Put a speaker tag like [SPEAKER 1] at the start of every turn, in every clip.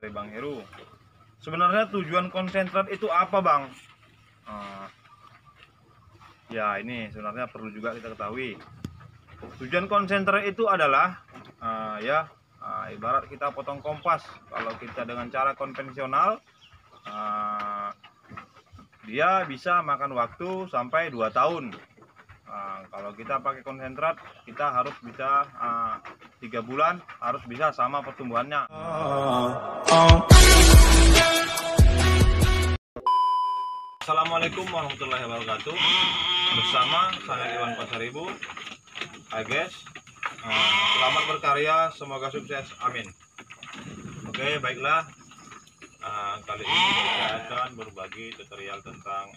[SPEAKER 1] Bang Heru. Sebenarnya tujuan konsentrat itu apa, Bang? Ya, ini sebenarnya perlu juga kita ketahui. Tujuan konsentrat itu adalah ibarat kita potong kompas. Kalau kita dengan cara konvensional, dia bisa makan waktu sampai 2 tahun. Kalau kita pakai konsentrat, kita harus bisa 3 bulan harus bisa sama pertumbuhannya. Assalamualaikum warahmatullahi wabarakatuh. Bersama saya Iwan Pasaribu. Hai guys, selamat berkarya, semoga sukses, amin. Oke, baiklah. Kali ini saya akan berbagi tutorial tentang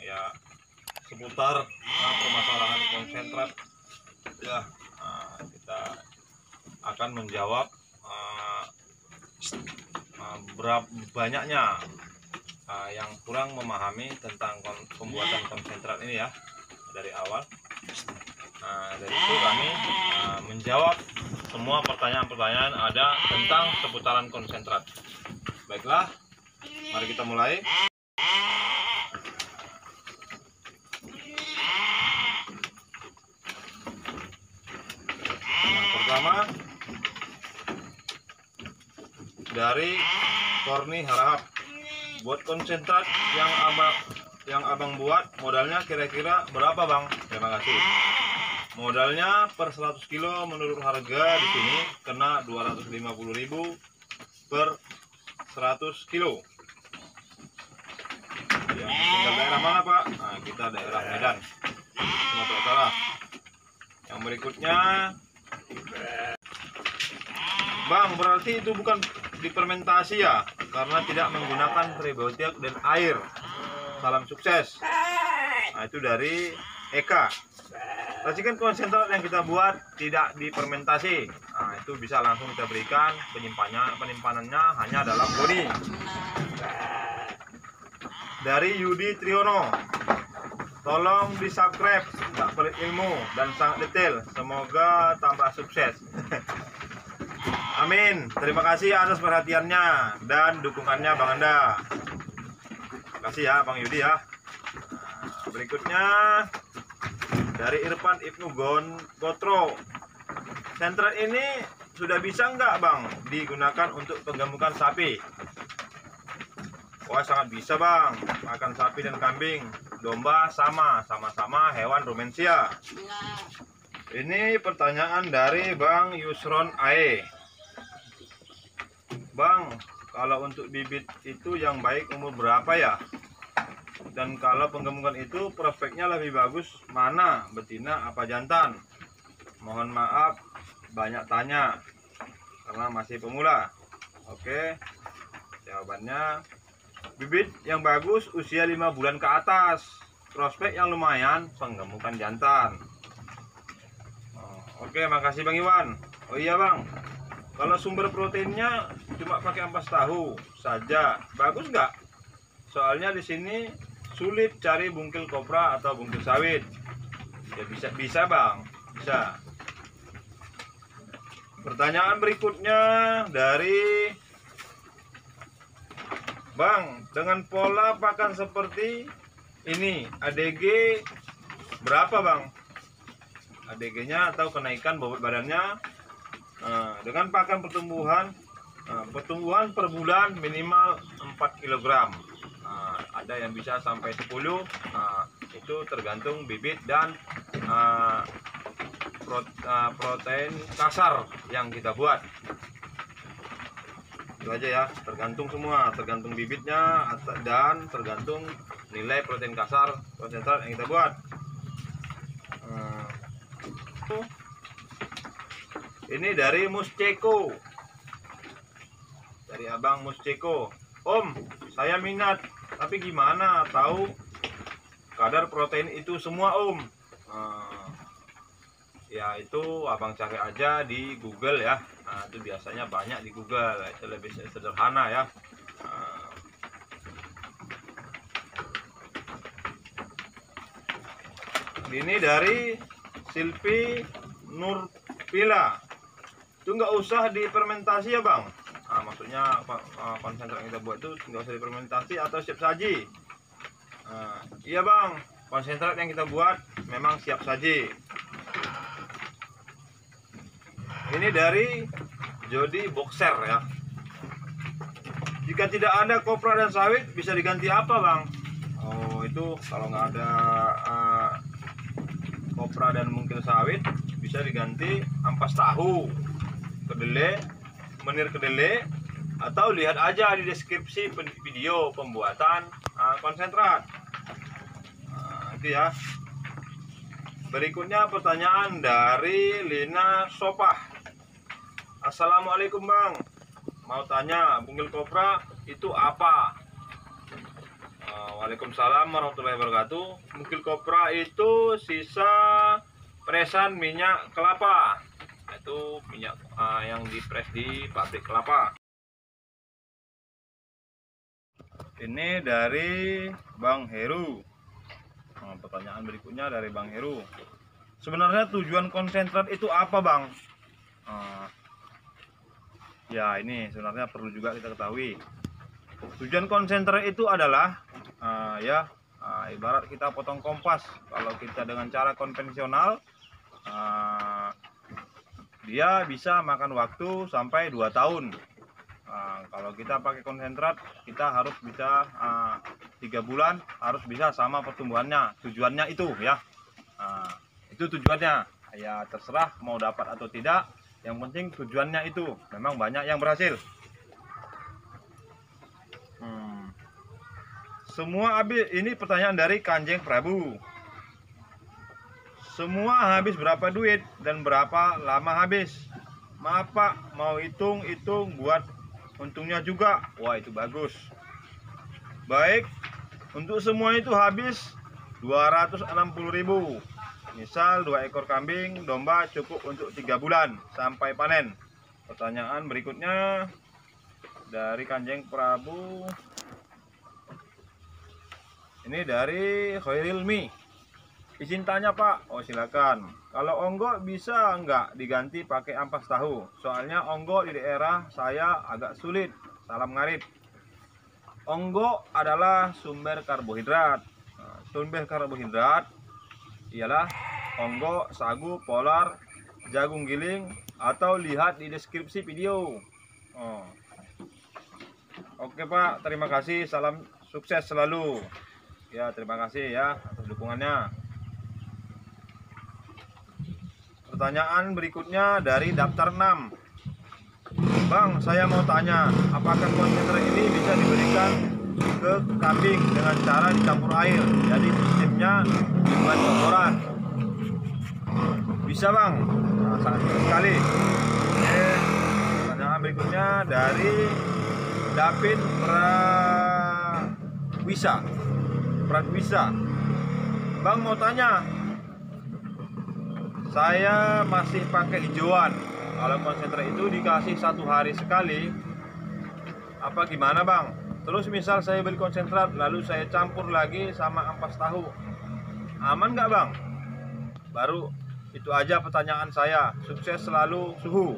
[SPEAKER 1] seputar permasalahan konsentrat. Kita akan menjawab berapa banyaknya yang kurang memahami tentang pembuatan konsentrat ini ya dari awal. Dari itu kami menjawab semua pertanyaan-pertanyaan ada tentang seputaran konsentrat. Baiklah, mari kita mulai. Yang pertama dari Korni Harahap. Buat konsentrat yang abang buat, modalnya kira-kira berapa, Bang? Terima kasih. Modalnya per 100 kilo menurut harga di sini kena 250.000 per 100 kilo. Yang tinggal daerah mana, Pak? Nah, kita daerah Medan, Sumatera Utara. Yang berikutnya, Bang, berarti itu bukan difermentasi ya, karena tidak menggunakan prebiotik dan air. Salam sukses. Nah, itu dari Eka. Racikan konsentrat yang kita buat tidak difermentasi. Nah, itu bisa langsung kita berikan, penyimpanannya hanya dalam bodi. Dari Yudi Triyono. Tolong di subscribe, tak pelit ilmu dan sangat detail. Semoga tambah sukses. Amin. Terima kasih atas perhatiannya dan dukungannya, Bang Anda. Terima kasih ya, Bang Yudi ya. Berikutnya dari Irfan Ibnu Gotro. Sentrat ini sudah bisa nggak, Bang, digunakan untuk penggemukan sapi? Wah, sangat bisa, Bang. Makan sapi dan kambing, domba sama-sama hewan rumensia. Ini pertanyaan dari Bang Yusron Ae. Bang, kalau untuk bibit itu yang baik umur berapa ya? Dan kalau penggemukan itu prospeknya lebih bagus mana, betina apa jantan? Mohon maaf banyak tanya karena masih pemula. Oke, jawabannya bibit yang bagus usia 5 bulan ke atas, prospek yang lumayan, penggemukan jantan. Oke, makasih Bang Iwan. Oh iya, Bang, kalau sumber proteinnya cuma pakai ampas tahu saja, bagus nggak? Soalnya di sini sulit cari bungkil kopra atau bungkil sawit. Ya bisa Bang, bisa. Pertanyaan berikutnya dari Bang, dengan pola pakan seperti ini, ADG berapa, Bang? ADG-nya atau kenaikan bobot badannya dengan pakan pertumbuhan per bulan minimal 4 kg. Ada yang bisa sampai 10. Itu tergantung bibit dan protein kasar yang kita buat. Itu aja ya, tergantung semua, tergantung bibitnya dan tergantung nilai protein kasar konsentrat yang kita buat. Ini dari Musceko, dari Abang Musceko. Om, saya minat, tapi gimana tahu kadar protein itu semua, Om? Ya itu Abang cari aja di Google ya. Itu biasanya banyak di Google, itu lebih sederhana ya. Ini dari Silvi Nurpila. Itu nggak usah difermentasi ya, Bang. Maksudnya maksudnya konsentrat yang kita buat itu nggak usah difermentasi atau siap saji. Iya bang, konsentrat yang kita buat memang siap saji. Ini dari Jody Boxer ya. Jika tidak ada kopra dan sawit, bisa diganti apa bang? Oh, itu kalau nggak ada kopra dan mungkin sawit, bisa diganti ampas tahu, kedelai, menir kedelai, atau lihat aja di deskripsi video pembuatan konsentrat. Itu ya. Berikutnya pertanyaan dari Lina Sopah. Assalamualaikum bang, mau tanya bungkil kopra itu apa? Waalaikumsalam warahmatullahi wabarakatuh. Bungkil kopra itu sisa presan minyak kelapa. Itu minyak yang dipres di pabrik kelapa. Ini dari Bang Heru. Pertanyaan berikutnya dari Bang Heru. Sebenarnya tujuan konsentrat itu apa bang? Ya ini sebenarnya perlu juga kita ketahui. Tujuan konsentrat itu adalah ibarat kita potong kompas. Kalau kita dengan cara konvensional, dia bisa makan waktu sampai 2 tahun. Kalau kita pakai konsentrat, kita harus bisa 3 bulan harus bisa sama pertumbuhannya. Tujuannya itu ya. Itu tujuannya. Ya terserah mau dapat atau tidak. Yang penting tujuannya itu. Memang banyak yang berhasil. Semua habis. Ini pertanyaan dari Kanjeng Prabu. Semua habis berapa duit dan berapa lama habis? Maaf pak, mau hitung buat untungnya juga. Wah itu bagus. Baik, untuk semua itu habis 260.000. Misal 2 ekor kambing domba cukup untuk 3 bulan sampai panen. Pertanyaan berikutnya dari Kanjeng Prabu. Ini dari Khairilmi. Izin tanya pak. Oh silakan. Kalau onggok bisa nggak diganti pakai ampas tahu? Soalnya onggok di daerah saya agak sulit. Salam ngarip. Onggok adalah sumber karbohidrat. Sumber karbohidrat ialah onggok, sagu, polar, jagung giling, atau lihat di deskripsi video. Oke pak, terima kasih. Salam sukses selalu. Ya terima kasih ya atas dukungannya. Pertanyaan berikutnya dari daftar 6. Bang, saya mau tanya, apakah konsentrat ini bisa diberikan ke kambing dengan cara dicampur air? Jadi sistemnya dibuat kotoran. Bisa bang? Nah, sangat bagus sekali. Oke. Pertanyaan berikutnya dari David Pratwisa. Bang mau tanya, saya masih pakai hijauan. Kalau konsentrat itu dikasih 1 hari sekali, apa gimana bang? Terus misal saya beli konsentrat lalu saya campur lagi sama ampas tahu, aman nggak bang? Baru itu aja pertanyaan saya. Sukses selalu Suhu.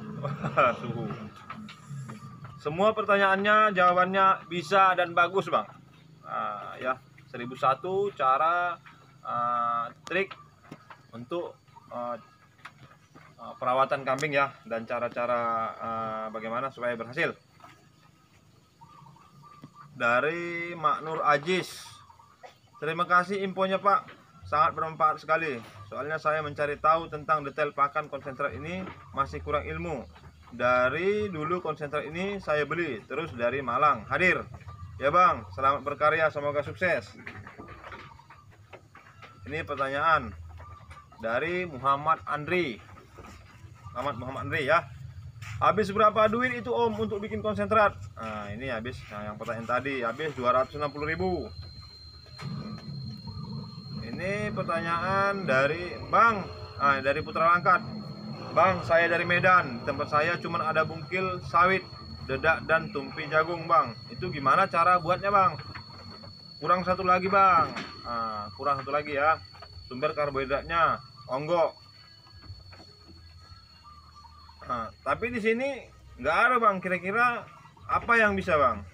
[SPEAKER 1] Suhu. Semua pertanyaannya jawabannya bisa dan bagus bang. Ya 1001 cara trik untuk perawatan kambing ya, dan cara-cara bagaimana supaya berhasil. Dari Maknur Ajis. Terima kasih infonya pak, sangat bermanfaat sekali. Soalnya saya mencari tahu tentang detail pakan konsentrat ini masih kurang ilmu. Dari dulu konsentrat ini saya beli, terus dari Malang hadir. Ya bang, selamat berkarya, semoga sukses. Ini pertanyaan dari Muhammad Andri ya. Habis berapa duit itu om untuk bikin konsentrat? Nah ini habis, yang pertanyaan tadi habis 260.000. Ini pertanyaan dari Bang, dari Putra Langkat. Bang, saya dari Medan. Tempat saya cuma ada bungkil sawit, dedak dan tumpi jagung bang. Itu gimana cara buatnya bang? Kurang satu lagi bang. Kurang satu lagi ya. Sumber karbohidratnya onggok. Tapi di sini nggak ada bang. Kira-kira Apa yang bisa bang?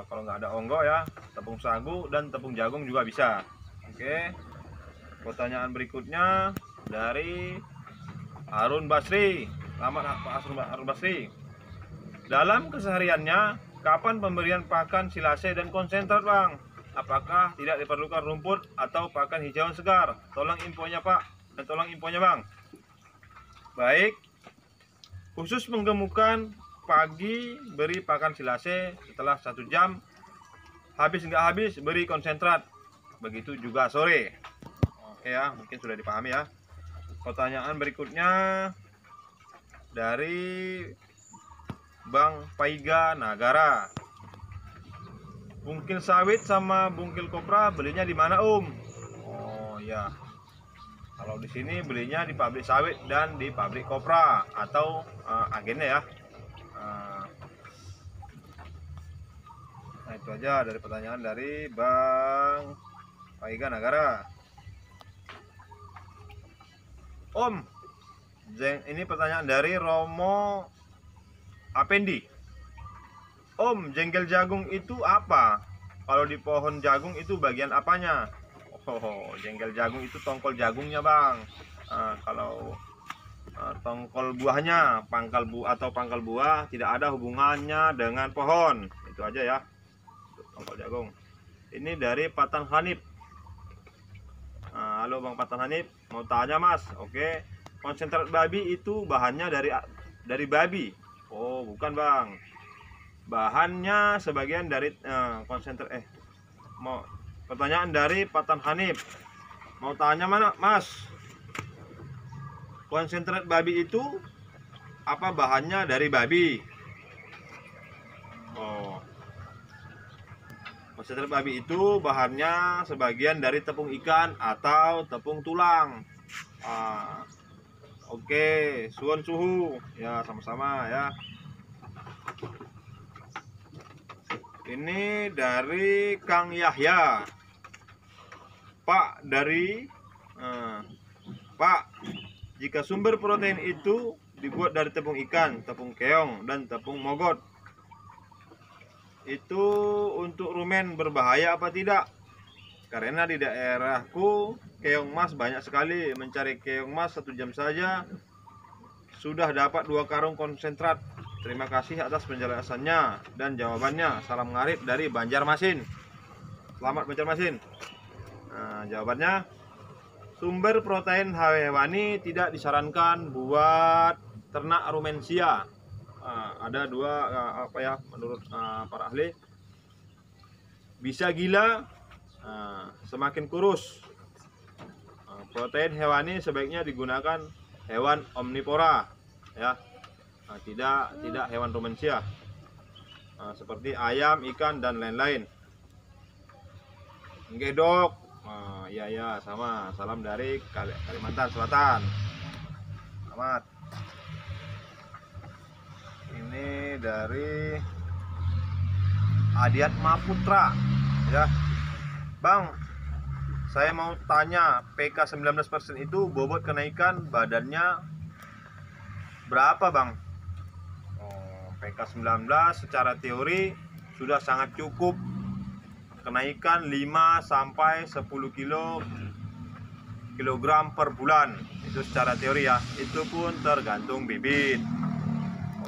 [SPEAKER 1] Kalau nggak ada onggok ya, tepung sagu dan tepung jagung juga bisa. Oke. Pertanyaan berikutnya dari Harun Basri. Selamat Pak Harun Basri. Dalam kesehariannya, kapan pemberian pakan silase dan konsentrat bang? Apakah tidak diperlukan rumput atau pakan hijauan segar? Tolong infonya Pak, dan tolong infonya bang. Baik, khusus menggemukan pagi beri pakan silase, setelah 1 jam habis nggak habis beri konsentrat, begitu juga sore. Oke ya, mungkin sudah dipahami ya. Pertanyaan berikutnya dari Bang Paiga Nagara. Bungkil sawit sama bungkil kopra belinya di mana Om? Oh ya, kalau di sini belinya di pabrik sawit dan di pabrik kopra atau agennya ya. Nah itu aja dari pertanyaan dari Bang Paiga Nagara. Om, ini pertanyaan dari Romo Apendi. Om, jengkel jagung itu apa? Kalau di pohon jagung itu bagian apanya? Oh, jengkel jagung itu tongkol jagungnya bang. Kalau tongkol buahnya, pangkal buah tidak ada hubungannya dengan pohon. Itu aja ya, tongkol jagung. Ini dari Patan Hanif. Halo Bang Patan Hanif, mau tanya Mas. Oke, konsentrat babi itu bahannya dari babi. Oh bukan bang, bahannya sebagian dari konsentrat. Mau pertanyaan dari Patan Hanif, mau tanya mana Mas, konsentrat babi itu apa bahannya dari babi? Oh, konsentrat babi itu bahannya sebagian dari tepung ikan atau tepung tulang. Oke, suwun suhu ya, sama-sama ya. Ini dari Kang Yahya. Pak, Pak, jika sumber protein itu dibuat dari tepung ikan, tepung keong, dan tepung mogot, itu untuk rumen berbahaya apa tidak? Karena di daerahku keong mas banyak sekali. Mencari keong mas 1 jam saja sudah dapat 2 karung konsentrat. Terima kasih atas penjelasannya dan jawabannya. Salam ngarip dari Banjarmasin. Selamat Banjarmasin. Nah, jawabannya, sumber protein hewani tidak disarankan buat ternak rumensia. Ada 2 menurut para ahli. Bisa gila, semakin kurus. Protein hewani sebaiknya digunakan hewan omnivora ya, tidak hewan rumensia seperti ayam, ikan dan lain-lain. Nggih dok. Iya sama. Salam dari Kalimantan Selatan. Selamat. Ini dari Adiat Maputra ya. Bang, saya mau tanya, PK 19% itu bobot kenaikan badannya berapa bang? PK 19 secara teori sudah sangat cukup, kenaikan 5 sampai 10 kilogram per bulan. Itu secara teori ya, itu pun tergantung bibit.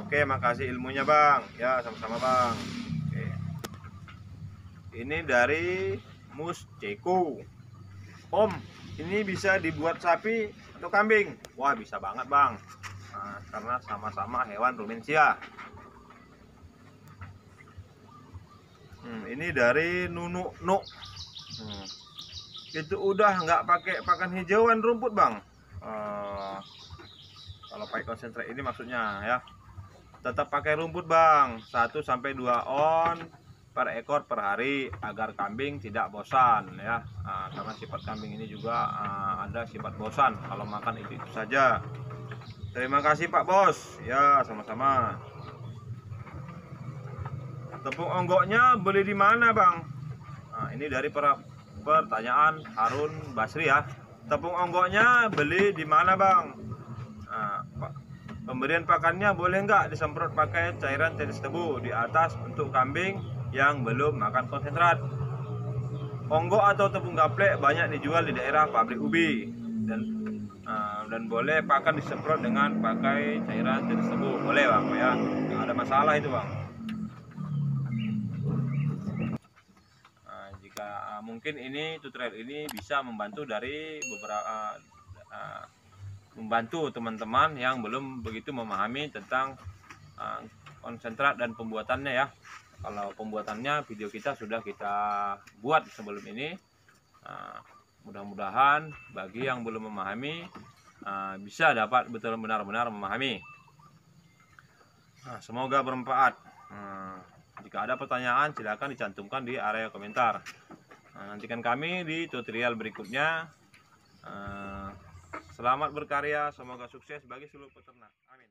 [SPEAKER 1] Oke, makasih ilmunya bang ya, sama-sama bang. Oke. Ini dari Mus Ceko. Om, ini bisa dibuat sapi atau kambing? Wah, bisa banget bang. Karena sama-sama hewan rumensia. Ini dari Nunu Nuk. Itu udah nggak pakai pakan hijauan rumput bang. Kalau pakai konsentrat ini maksudnya ya, tetap pakai rumput bang, 1 sampai 2 on per ekor per hari agar kambing tidak bosan ya. Karena sifat kambing ini juga ada sifat bosan kalau makan itu saja. Terima kasih Pak Bos ya, sama-sama. Tepung onggoknya beli di mana bang? Ini dari pertanyaan Harun Basri ya. Tepung onggoknya beli di mana bang? Pemberian pakannya boleh nggak disemprot pakai cairan tetes tebu di atas untuk kambing yang belum makan konsentrat. Onggo atau tepung gaplek banyak dijual di daerah pabrik ubi dan boleh pakan disemprot dengan pakai cairan tetes tebu. Boleh bang ya, nggak ada masalah itu bang. Jika mungkin ini tutorial ini bisa membantu dari beberapa membantu teman-teman yang belum begitu memahami tentang konsentrat dan pembuatannya ya. Kalau pembuatannya video kita sudah kita buat sebelum ini. Mudah-mudahan bagi yang belum memahami bisa dapat benar-benar memahami. Semoga bermanfaat. Jika ada pertanyaan silahkan dicantumkan di area komentar. Nantikan kami di tutorial berikutnya. Selamat berkarya, semoga sukses bagi seluruh peternak. Amin.